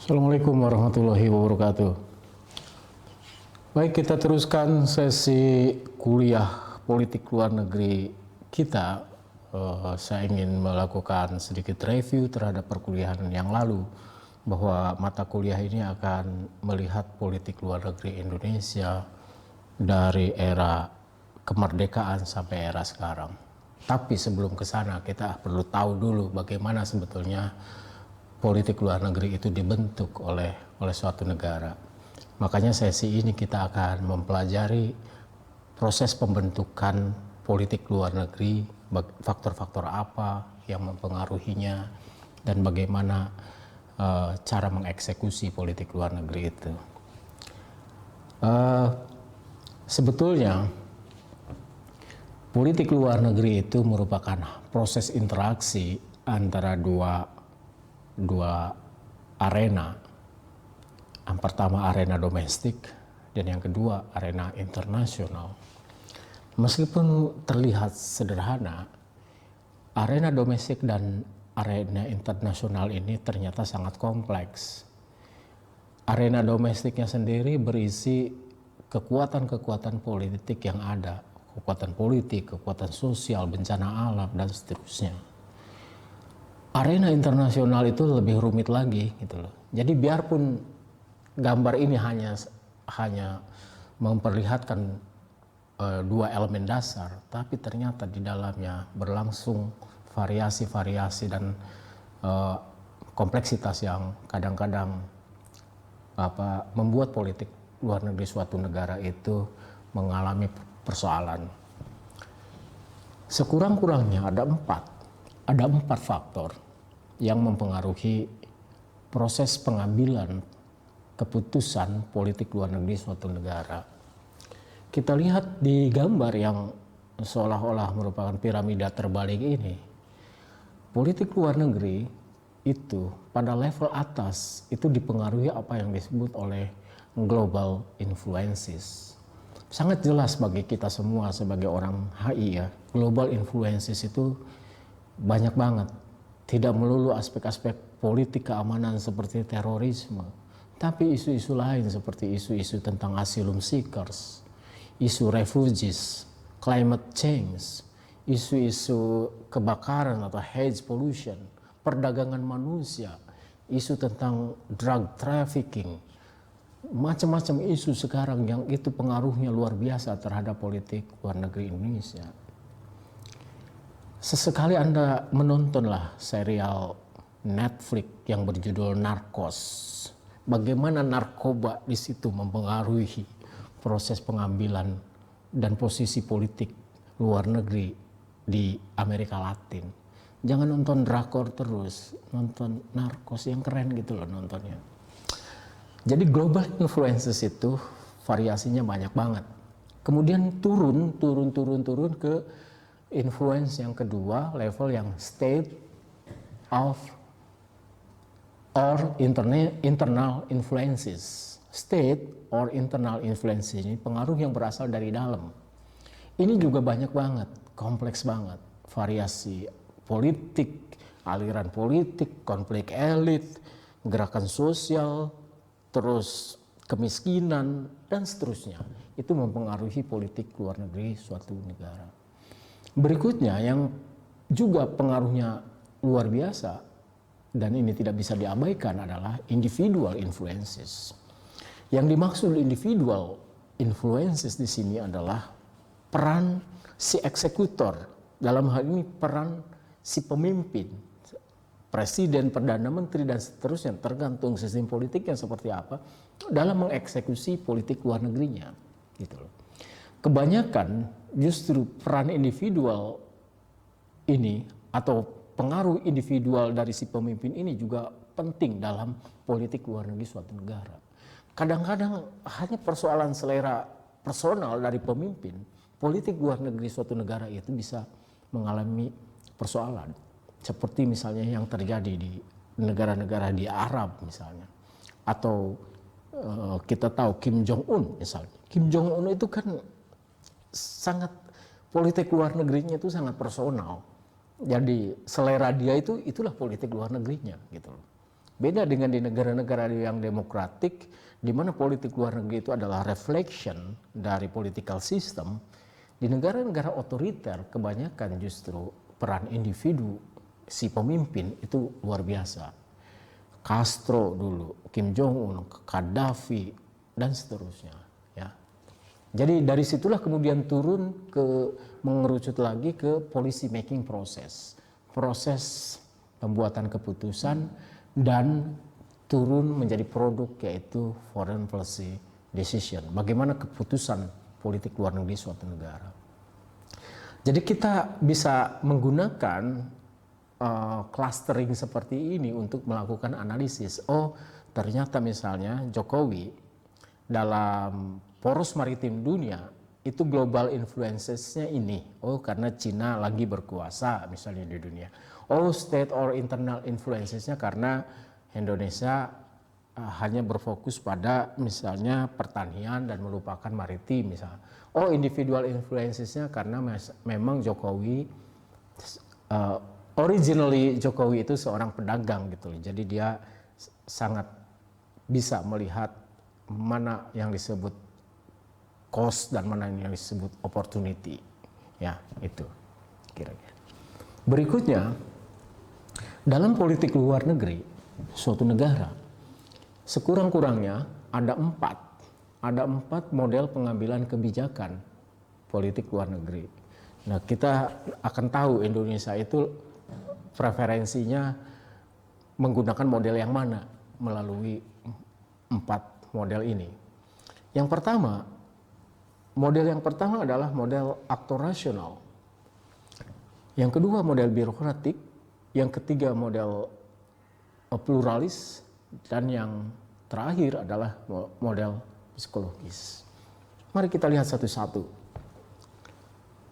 Assalamualaikum warahmatullahi wabarakatuh. Baik, kita teruskan sesi kuliah politik luar negeri kita. Saya ingin melakukan sedikit review terhadap perkuliahan yang lalu, bahwa mata kuliah ini akan melihat politik luar negeri Indonesia dari era kemerdekaan sampai era sekarang. Tapi sebelum ke sana, kita perlu tahu dulu bagaimana sebetulnya politik luar negeri itu dibentuk oleh suatu negara. Makanya sesi ini kita akan mempelajari proses pembentukan politik luar negeri, faktor-faktor apa yang mempengaruhinya, dan bagaimana cara mengeksekusi politik luar negeri itu. Sebetulnya politik luar negeri itu merupakan proses interaksi antara dua arena. Yang pertama arena domestik dan yang kedua arena internasional. Meskipun terlihat sederhana, arena domestik dan arena internasional ini ternyata sangat kompleks. Arena domestiknya sendiri berisi kekuatan-kekuatan politik yang ada, kekuatan politik, kekuatan sosial, bencana alam, dan seterusnya. Arena internasional itu lebih rumit lagi gitu loh. Jadi biarpun gambar ini hanya memperlihatkan dua elemen dasar, tapi ternyata di dalamnya berlangsung variasi-variasi dan kompleksitas yang kadang-kadang membuat politik luar negeri suatu negara itu mengalami persoalan. Sekurang-kurangnya ada empat faktor yang mempengaruhi proses pengambilan keputusan politik luar negeri suatu negara. Kita lihat di gambar yang seolah-olah merupakan piramida terbalik ini. Politik luar negeri itu pada level atas itu dipengaruhi apa yang disebut oleh global influences. Sangat jelas bagi kita semua sebagai orang HI ya, global influences itu banyak banget. Tidak melulu aspek-aspek politik keamanan seperti terorisme, tapi isu-isu lain seperti isu-isu tentang asylum seekers, isu refugees, climate change, isu-isu kebakaran atau haze pollution, perdagangan manusia, isu tentang drug trafficking, macam-macam isu sekarang yang itu pengaruhnya luar biasa terhadap politik luar negeri Indonesia. Sesekali Anda menontonlah serial Netflix yang berjudul Narcos. Bagaimana narkoba di situ mempengaruhi proses pengambilan dan posisi politik luar negeri di Amerika Latin. Jangan nonton drakor terus, nonton Narcos yang keren gitu loh nontonnya. Jadi global influences itu variasinya banyak banget. Kemudian turun ke influence yang kedua, level yang state of or internal influences. State or internal influences ini pengaruh yang berasal dari dalam. Ini juga banyak banget, kompleks banget. Variasi politik, aliran politik, konflik elit, gerakan sosial, terus kemiskinan, dan seterusnya. Itu mempengaruhi politik luar negeri suatu negara. Berikutnya yang juga pengaruhnya luar biasa dan ini tidak bisa diabaikan adalah individual influences. Yang dimaksud individual influences di sini adalah peran si eksekutor, dalam hal ini peran si pemimpin, presiden, perdana menteri, dan seterusnya, tergantung sistem politiknya seperti apa, dalam mengeksekusi politik luar negerinya. Gitu loh. Kebanyakan justru peran individual ini atau pengaruh individual dari si pemimpin ini juga penting dalam politik luar negeri suatu negara. Kadang-kadang hanya persoalan selera personal dari pemimpin, politik luar negeri suatu negara itu bisa mengalami persoalan. Seperti misalnya yang terjadi di negara-negara di Arab misalnya. Atau kita tahu Kim Jong-un misalnya. Kim Jong-un itu kan sangat, politik luar negerinya itu sangat personal. Jadi selera dia itulah politik luar negerinya gitu loh. Beda dengan di negara-negara yang demokratik, di mana politik luar negeri itu adalah reflection dari political system. Di negara-negara otoriter, kebanyakan justru peran individu, si pemimpin itu luar biasa. Castro dulu, Kim Jong-un, Gaddafi, dan seterusnya. Ya. Jadi dari situlah kemudian turun ke mengerucut lagi ke policy making proses pembuatan keputusan dan turun menjadi produk yaitu foreign policy decision. Bagaimana keputusan politik luar negeri suatu negara. Jadi kita bisa menggunakan clustering seperti ini untuk melakukan analisis. Oh, ternyata misalnya Jokowi dalam poros maritim dunia itu global influences-nya ini. Oh, karena Cina lagi berkuasa misalnya di dunia. Oh, state or internal influences-nya karena Indonesia hanya berfokus pada misalnya pertanian dan melupakan maritim misalnya. Oh, individual influences-nya karena memang Jokowi originally Jokowi itu seorang pedagang gitu. Jadi dia sangat bisa melihat mana yang disebut cost dan mana yang disebut opportunity. Ya, itu kira-kira. Berikutnya, dalam politik luar negeri suatu negara, sekurang-kurangnya ada empat model pengambilan kebijakan politik luar negeri. Nah, kita akan tahu Indonesia itu preferensinya menggunakan model yang mana melalui 4 model ini. Model yang pertama adalah model aktor rasional. Yang kedua model birokratik, yang ketiga model pluralis, dan yang terakhir adalah model psikologis. Mari kita lihat satu-satu.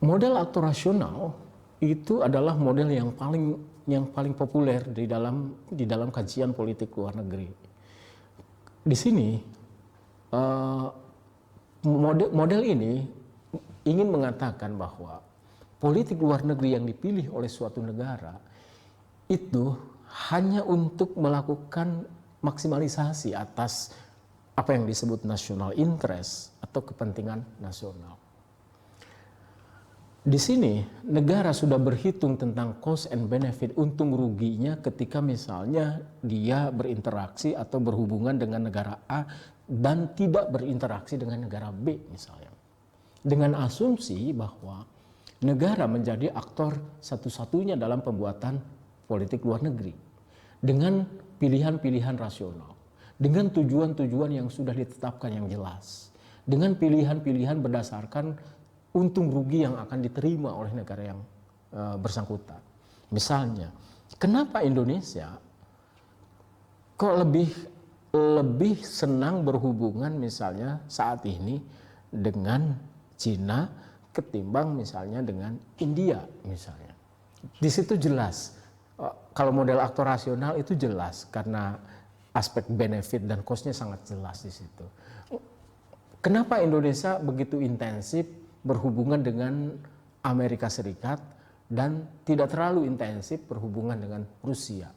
Model aktor rasional itu adalah model yang paling populer di dalam kajian politik luar negeri. Di sini model ini ingin mengatakan bahwa politik luar negeri yang dipilih oleh suatu negara itu hanya untuk melakukan maksimalisasi atas apa yang disebut national interest atau kepentingan nasional. Di sini negara sudah berhitung tentang cost and benefit, untung ruginya ketika misalnya dia berinteraksi atau berhubungan dengan negara A dan tidak berinteraksi dengan negara B misalnya. Dengan asumsi bahwa negara menjadi aktor satu-satunya dalam pembuatan politik luar negeri. Dengan pilihan-pilihan rasional. Dengan tujuan-tujuan yang sudah ditetapkan yang jelas. Dengan pilihan-pilihan berdasarkan untung rugi yang akan diterima oleh negara yang bersangkutan. Misalnya, kenapa Indonesia kok lebih senang berhubungan misalnya saat ini dengan Cina ketimbang misalnya dengan India misalnya. Di situ jelas, kalau model aktor rasional itu jelas karena aspek benefit dan cost-nya sangat jelas di situ. Kenapa Indonesia begitu intensif berhubungan dengan Amerika Serikat dan tidak terlalu intensif berhubungan dengan Rusia?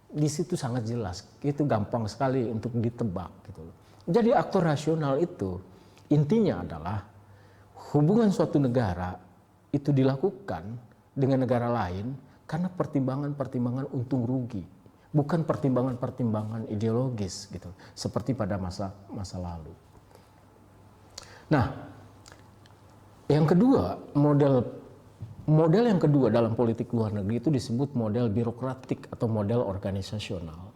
Di situ sangat jelas, itu gampang sekali untuk ditebak gitu loh. Jadi aktor rasional itu intinya adalah hubungan suatu negara itu dilakukan dengan negara lain karena pertimbangan-pertimbangan untung rugi, bukan pertimbangan-pertimbangan ideologis gitu, seperti pada masa lalu. Nah, yang kedua, model yang kedua dalam politik luar negeri itu disebut model birokratik atau model organisasional.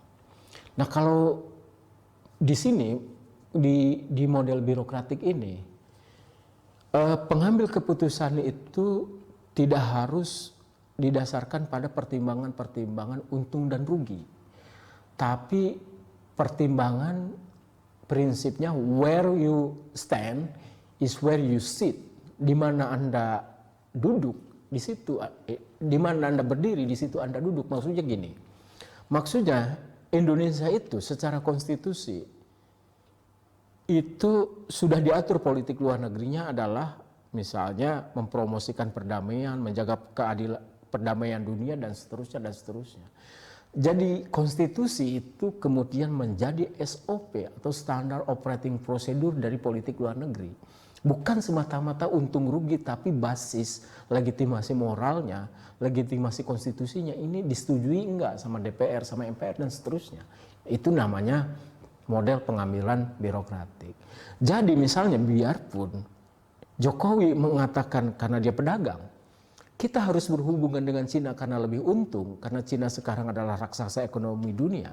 Nah, kalau di sini di model birokratik ini pengambil keputusan itu tidak harus didasarkan pada pertimbangan-pertimbangan untung dan rugi. Tapi pertimbangan prinsipnya where you stand is where you sit. Di mana Anda duduk, di situ, di mana Anda berdiri, di situ Anda duduk. Maksudnya gini, maksudnya Indonesia itu secara konstitusi itu sudah diatur politik luar negerinya adalah misalnya mempromosikan perdamaian, menjaga keadilan perdamaian dunia dan seterusnya dan seterusnya. Jadi konstitusi itu kemudian menjadi SOP atau standar operating procedure dari politik luar negeri. Bukan semata-mata untung rugi, tapi basis legitimasi moralnya, legitimasi konstitusinya ini disetujui enggak sama DPR, sama MPR dan seterusnya. Itu namanya model pengambilan birokratik. Jadi misalnya biarpun Jokowi mengatakan karena dia pedagang, kita harus berhubungan dengan Cina karena lebih untung, karena Cina sekarang adalah raksasa ekonomi dunia.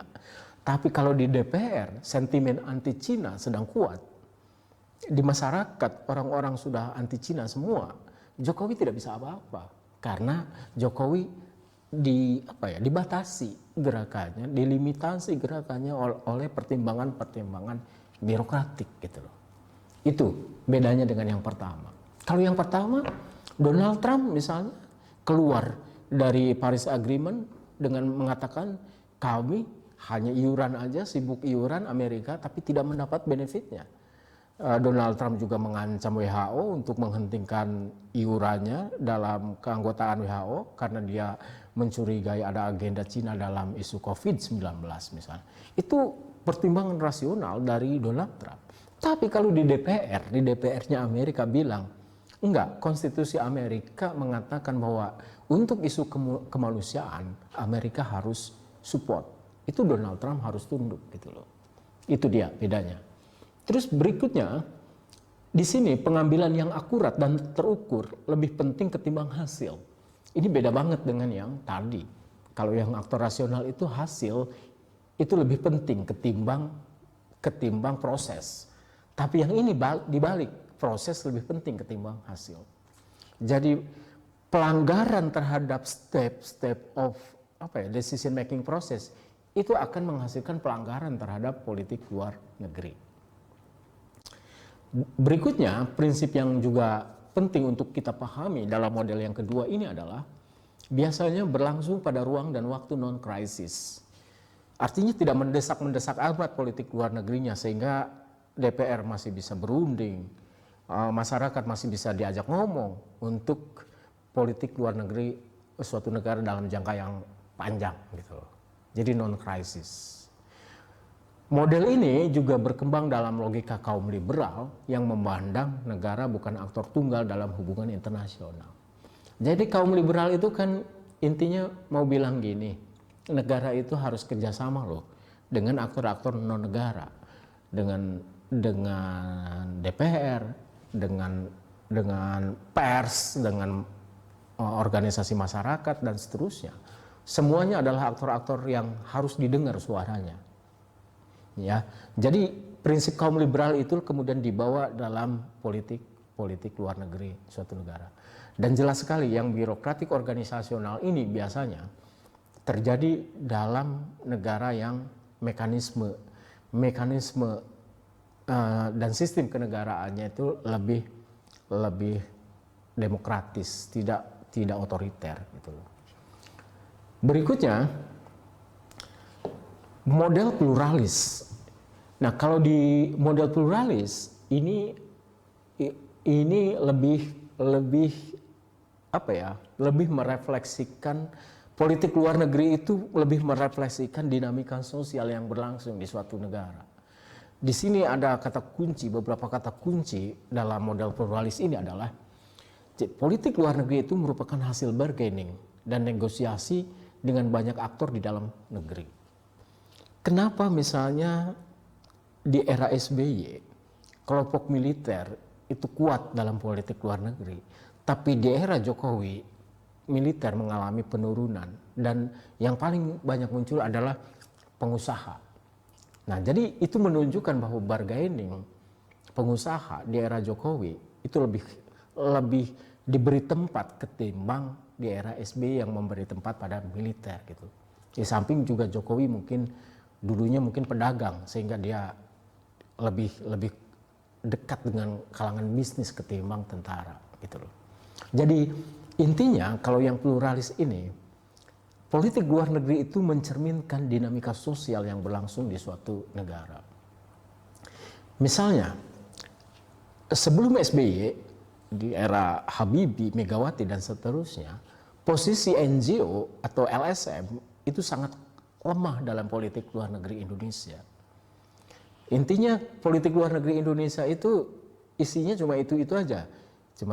Tapi kalau di DPR, sentimen anti Cina sedang kuat. Di masyarakat, orang-orang sudah anti Cina semua. Jokowi tidak bisa apa-apa. Karena Jokowi dibatasi gerakannya, dilimitasi gerakannya oleh pertimbangan-pertimbangan birokratik gitu loh. Itu bedanya dengan yang pertama. Kalau yang pertama, Donald Trump misalnya keluar dari Paris Agreement dengan mengatakan kami hanya iuran aja, sibuk iuran Amerika tapi tidak mendapat benefitnya. Donald Trump juga mengancam WHO untuk menghentikan iurannya dalam keanggotaan WHO karena dia mencurigai ada agenda Cina dalam isu COVID-19 misalnya. Itu pertimbangan rasional dari Donald Trump. Tapi kalau di DPR-nya Amerika bilang, enggak, konstitusi Amerika mengatakan bahwa untuk isu kemanusiaan Amerika harus support. Itu Donald Trump harus tunduk gitu loh. Itu dia bedanya. Terus berikutnya di sini pengambilan yang akurat dan terukur lebih penting ketimbang hasil. Ini beda banget dengan yang tadi. Kalau yang aktor rasional itu hasil itu lebih penting ketimbang proses. Tapi yang ini dibalik, proses lebih penting ketimbang hasil. Jadi pelanggaran terhadap step-step of decision making process itu akan menghasilkan pelanggaran terhadap politik luar negeri. Berikutnya, prinsip yang juga penting untuk kita pahami dalam model yang kedua ini adalah biasanya berlangsung pada ruang dan waktu non-krisis. Artinya tidak mendesak-mendesak amat politik luar negerinya sehingga DPR masih bisa berunding, masyarakat masih bisa diajak ngomong untuk politik luar negeri suatu negara dalam jangka yang panjang gitu loh. Jadi non-krisis. Model ini juga berkembang dalam logika kaum liberal yang memandang negara bukan aktor tunggal dalam hubungan internasional. Jadi kaum liberal itu kan intinya mau bilang gini, negara itu harus kerjasama loh dengan aktor-aktor non negara, dengan DPR, dengan pers, dengan organisasi masyarakat dan seterusnya. Semuanya adalah aktor-aktor yang harus didengar suaranya. Ya, jadi prinsip kaum liberal itu kemudian dibawa dalam politik luar negeri suatu negara. Dan jelas sekali yang birokratik organisasional ini biasanya terjadi dalam negara yang mekanisme dan sistem kenegaraannya itu lebih demokratis, tidak otoriter gitu loh. Berikutnya model pluralis. Nah, kalau di model pluralis ini lebih merefleksikan politik luar negeri itu lebih merefleksikan dinamika sosial yang berlangsung di suatu negara. Di sini ada beberapa kata kunci dalam model pluralis ini adalah politik luar negeri itu merupakan hasil bargaining dan negosiasi dengan banyak aktor di dalam negeri. Kenapa misalnya di era SBY kelompok militer itu kuat dalam politik luar negeri, tapi di era Jokowi militer mengalami penurunan dan yang paling banyak muncul adalah pengusaha. Nah, jadi itu menunjukkan bahwa bargaining pengusaha di era Jokowi itu lebih diberi tempat ketimbang di era SBY yang memberi tempat pada militer gitu. Di samping juga Jokowi dulunya mungkin pedagang sehingga dia lebih dekat dengan kalangan bisnis ketimbang tentara gitu loh. Jadi intinya kalau yang pluralis ini, politik luar negeri itu mencerminkan dinamika sosial yang berlangsung di suatu negara. Misalnya sebelum SBY di era Habibie, Megawati dan seterusnya, posisi NGO atau LSM itu sangat lemah dalam politik luar negeri Indonesia. Intinya politik luar negeri Indonesia itu isinya cuma itu aja.